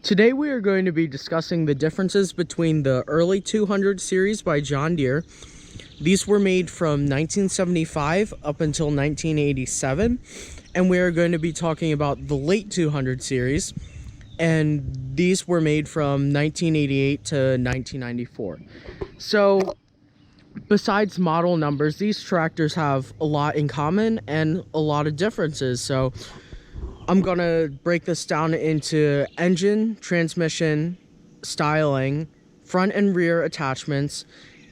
Today we are going to be discussing the differences between the early 200 series by John Deere. These were made from 1975 up until 1987, and we are going to be talking about the late 200 series, and these were made from 1988 to 1994. So besides model numbers, these tractors have a lot in common and a lot of differences. So I'm gonna break this down into engine, transmission, styling, front and rear attachments,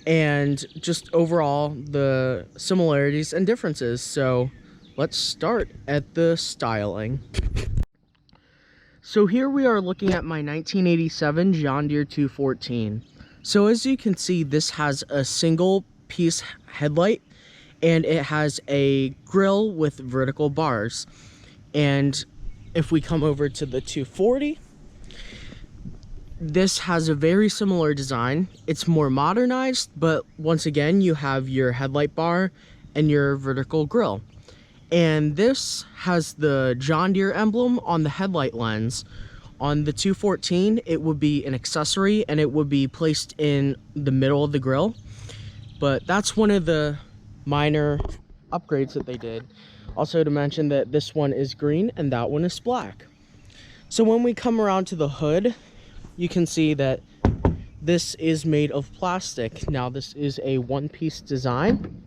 and just overall the similarities and differences. So let's start at the styling. So here we are looking at my 1987 John Deere 214. So as you can see, this has a single piece headlight and it has a grille with vertical bars. And if we come over to the 240, this has a very similar design. It's more modernized, but once again, you have your headlight bar and your vertical grille. And this has the John Deere emblem on the headlight lens. On the 214, it would be an accessory and it would be placed in the middle of the grille. But that's one of the minor upgrades that they did. Also to mention that this one is green and that one is black. So when we come around to the hood, you can see that this is made of plastic. Now this is a one-piece design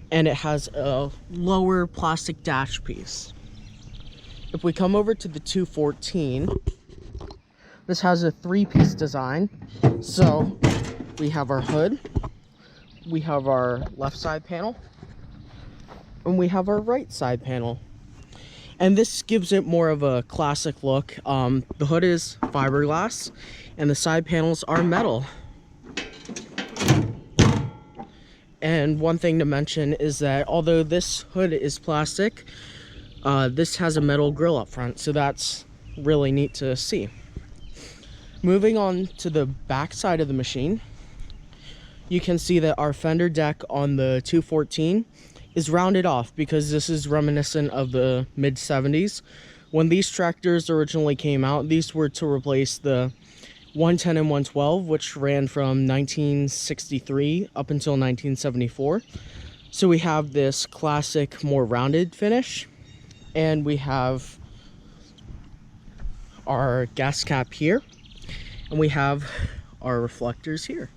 and it has a lower plastic dash piece. If we come over to the 214, this has a three-piece design. So we have our hood, we have our left side panel, and we have our right side panel. And this gives it more of a classic look. The hood is fiberglass and the side panels are metal. And one thing to mention is that although this hood is plastic, this has a metal grille up front, so that's really neat to see. Moving on to the back side of the machine, you can see that our fender deck on the 214 is rounded off because this is reminiscent of the mid-70s. When these tractors originally came out, these were to replace the 110 and 112, which ran from 1963 up until 1974. So we have this classic, more rounded finish, and we have our gas cap here, and we have our reflectors here.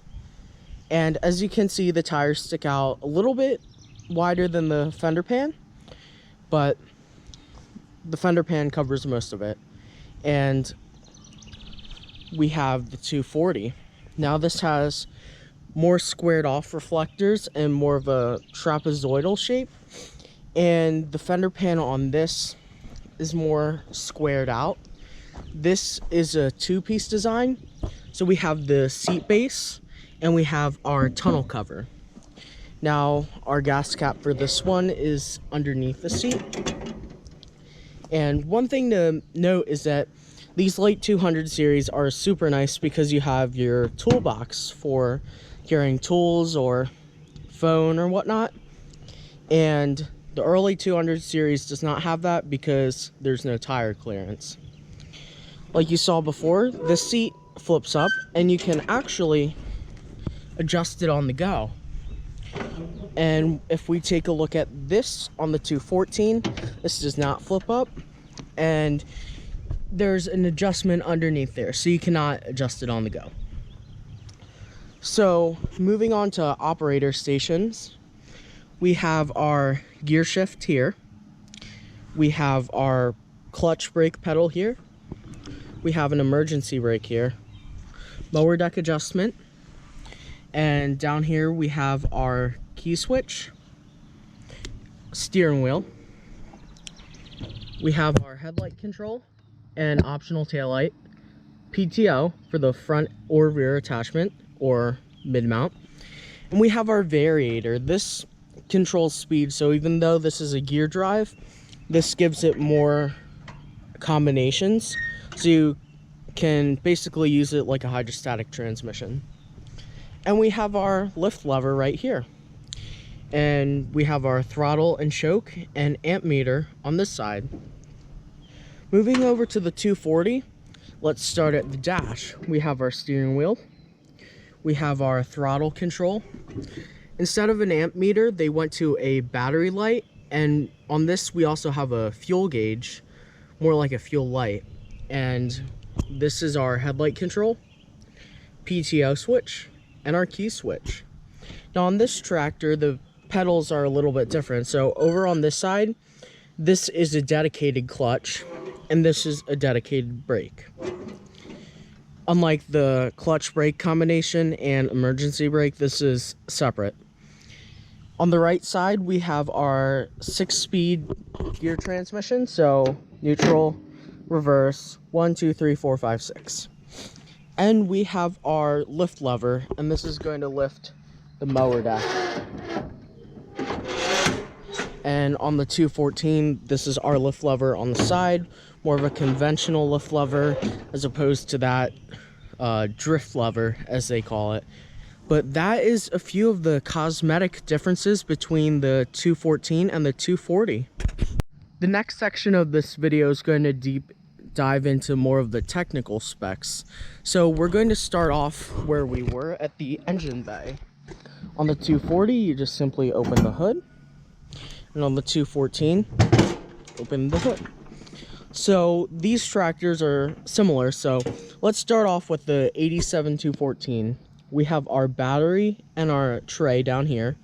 And as you can see, the tires stick out a little bit wider than the fender pan, but the fender pan covers most of it. And we have the 240. Now this has more squared off reflectors and more of a trapezoidal shape, and the fender panel on this is more squared out. This is a two-piece design, so we have the seat base and we have our tunnel cover. Now, our gas cap for this one is underneath the seat. And one thing to note is that these late 200 series are super nice because you have your toolbox for carrying tools or phone or whatnot. And the early 200 series does not have that because there's no tire clearance. Like you saw before, this seat flips up and you can actually adjust it on the go. And if we take a look at this on the 214, this does not flip up, and there's an adjustment underneath there, so you cannot adjust it on the go. So moving on to operator stations, we have our gear shift here, we have our clutch brake pedal here, we have an emergency brake here, lower deck adjustment, and down here we have our key switch, steering wheel, we have our headlight control and optional taillight, PTO for the front or rear attachment or mid mount, and we have our variator. This controls speed, so even though this is a gear drive, this gives it more combinations, so you can basically use it like a hydrostatic transmission. And we have our lift lever right here. And we have our throttle and choke and amp meter on this side. Moving over to the 240, let's start at the dash. We have our steering wheel. We have our throttle control. Instead of an amp meter, they went to a battery light, and on this we also have a fuel gauge, more like a fuel light. And this is our headlight control, PTO switch, and our key switch. Now on this tractor, the pedals are a little bit different. So over on this side, this is a dedicated clutch, and this is a dedicated brake. Unlike the clutch brake combination and emergency brake, this is separate. On the right side, we have our 6-speed gear transmission. So neutral, reverse, 1, 2, 3, 4, 5, 6. And we have our lift lever, and this is going to lift the mower deck. And on the 214, this is our lift lever on the side, more of a conventional lift lever as opposed to that drift lever, as they call it. But that is a few of the cosmetic differences between the 214 and the 240. The next section of this video is going to deep dive into more of the technical specs. So we're going to start off where we were at the engine bay. On the 240, you just simply open the hood. And on the 214, open the hood. So these tractors are similar. So let's start off with the 87-214. We have our battery and our tray down here,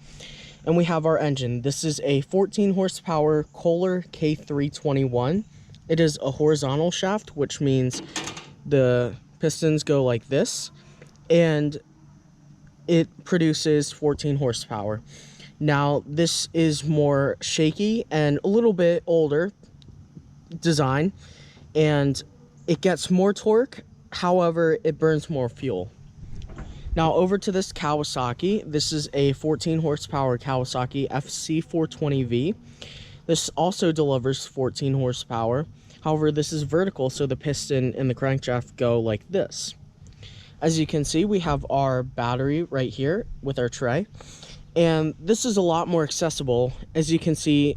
and we have our engine. This is a 14 horsepower Kohler K321. It is a horizontal shaft, which means the pistons go like this, and it produces 14 horsepower. Now, this is more shaky and a little bit older design, and it gets more torque. However, it burns more fuel. Now over to this Kawasaki. This is a 14 horsepower Kawasaki FC420V. This also delivers 14 horsepower. However, this is vertical, so the piston and the crankshaft go like this. As you can see, we have our battery right here with our tray. And this is a lot more accessible. As you can see,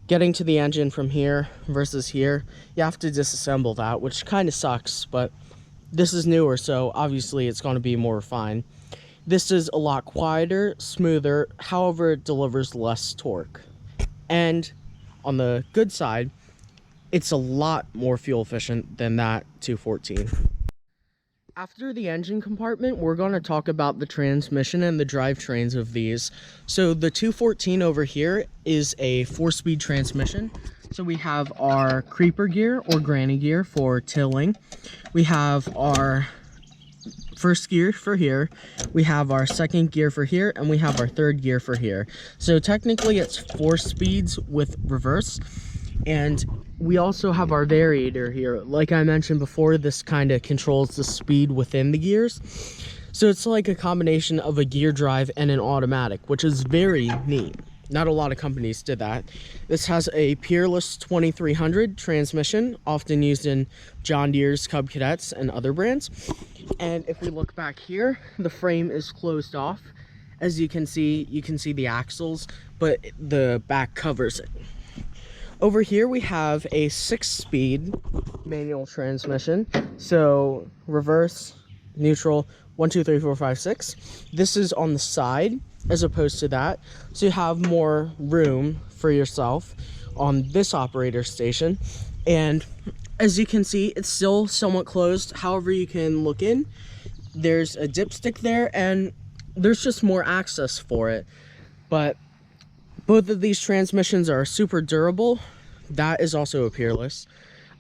getting to the engine from here versus here, you have to disassemble that, which kind of sucks, but this is newer, so obviously it's going to be more refined. This is a lot quieter, smoother, however it delivers less torque. And on the good side, it's a lot more fuel efficient than that 214. After the engine compartment, we're going to talk about the transmission and the drivetrains of these. So the 214 over here is a 4-speed transmission. So we have our creeper gear or granny gear for tilling. We have our first gear for here. We have our second gear for here, and we have our third gear for here. So technically it's 4 speeds with reverse. And we also have our variator here. Like I mentioned before, this kind of controls the speed within the gears. So it's like a combination of a gear drive and an automatic, which is very neat. Not a lot of companies did that. This has a Peerless 2300 transmission, often used in John Deere's Cub Cadets and other brands. And if we look back here, the frame is closed off. As you can see the axles, but the back covers it. Over here we have a 6-speed manual transmission. So reverse, neutral, 1, 2, 3, 4, 5, 6. This is on the side as opposed to that. So you have more room for yourself on this operator station. And as you can see, it's still somewhat closed. However, you can look in. There's a dipstick there, and there's just more access for it. But both of these transmissions are super durable. That is also a Peerless.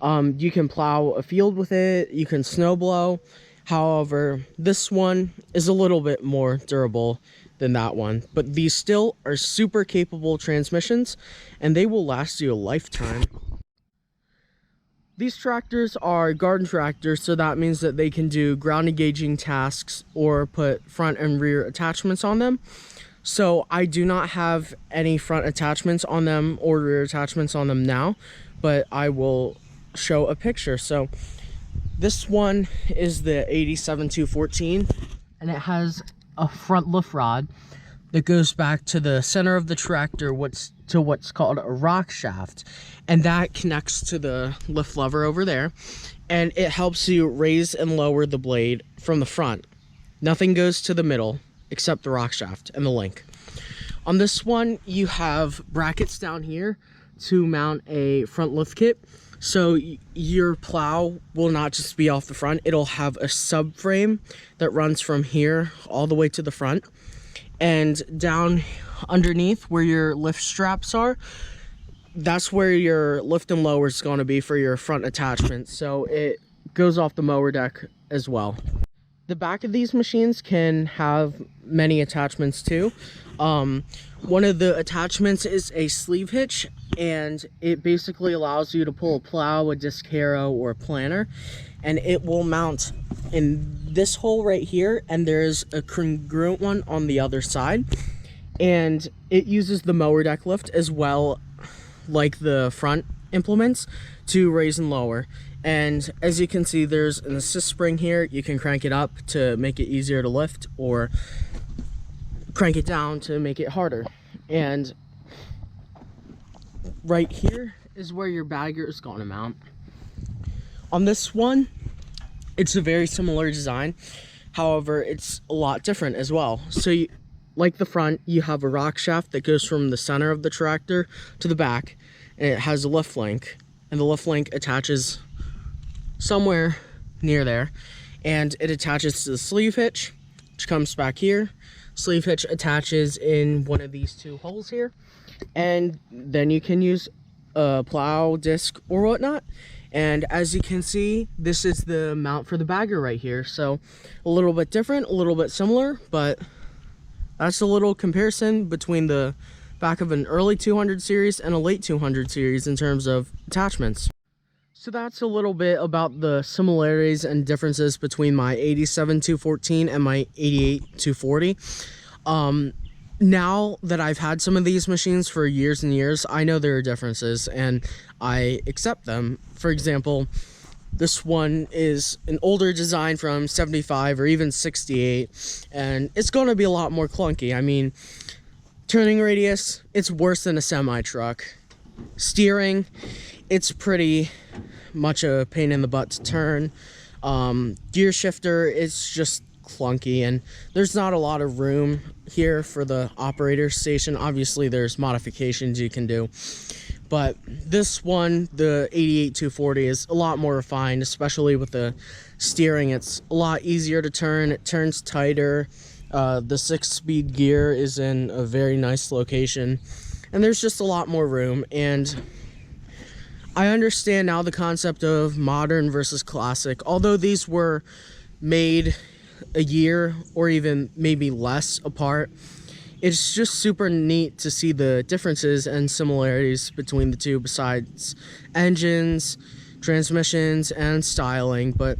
You can plow a field with it. You can snow blow. However, this one is a little bit more durable than that one. But these still are super capable transmissions, and they will last you a lifetime. These tractors are garden tractors, so that means that they can do ground engaging tasks or put front and rear attachments on them. So I do not have any front attachments on them or rear attachments on them now, but I will show a picture. So this one is the 87-214, and it has a front lift rod that goes back to the center of the tractor, to what's called a rock shaft, and that connects to the lift lever over there, and it helps you raise and lower the blade from the front. Nothing goes to the middle except the rock shaft and the link. On this one, you have brackets down here to mount a front lift kit, so your plow will not just be off the front. It'll have a subframe that runs from here all the way to the front, and down underneath where your lift straps are, that's where your lift and lower is going to be for your front attachment, so it goes off the mower deck as well. The back of these machines can have many attachments too. One of the attachments is a sleeve hitch, and it basically allows you to pull a plow, a disc harrow, or a planter, and it will mount in this hole right here, and there's a congruent one on the other side, and it uses the mower deck lift as well, like the front implements, to raise and lower. And as you can see, there's an assist spring here. You can crank it up to make it easier to lift, or crank it down to make it harder. And right here is where your bagger is going to mount. On this one, it's a very similar design, however it's a lot different as well. So like the front, you have a rock shaft that goes from the center of the tractor to the back, and it has a lift link, and the lift link attaches somewhere near there, and it attaches to the sleeve hitch, which comes back here. Sleeve hitch attaches in one of these two holes here, and then you can use a plow, disc, or whatnot. And as you can see, this is the mount for the bagger right here. So a little bit different, a little bit similar, but that's a little comparison between the back of an early 200 series and a late 200 series in terms of attachments. So that's a little bit about the similarities and differences between my 87-214 and my 88-240. Now that I've had some of these machines for years and years, I know there are differences, and I accept them. For example, this one is an older design from 75 or even 68, and it's going to be a lot more clunky. I mean, turning radius, it's worse than a semi-truck. Steering, it's pretty much a pain in the butt to turn. Gear shifter, it's just clunky, and there's not a lot of room here for the operator station. Obviously there's modifications you can do, but this one, the 88-240, is a lot more refined, especially with the steering. It's a lot easier to turn, it turns tighter. The 6-speed gear is in a very nice location, and there's just a lot more room. And I understand now the concept of modern versus classic. Although these were made a year or even maybe less apart, it's just super neat to see the differences and similarities between the two, besides engines, transmissions, and styling. But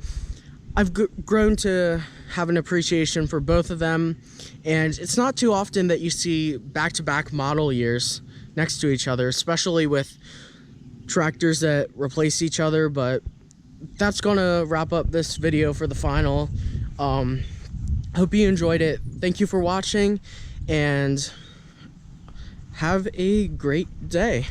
I've grown to have an appreciation for both of them, and it's not too often that you see back-to-back model years next to each other, especially with tractors that replace each other. But that's gonna wrap up this video for the final. Hope you enjoyed it. Thank you for watching, and have a great day.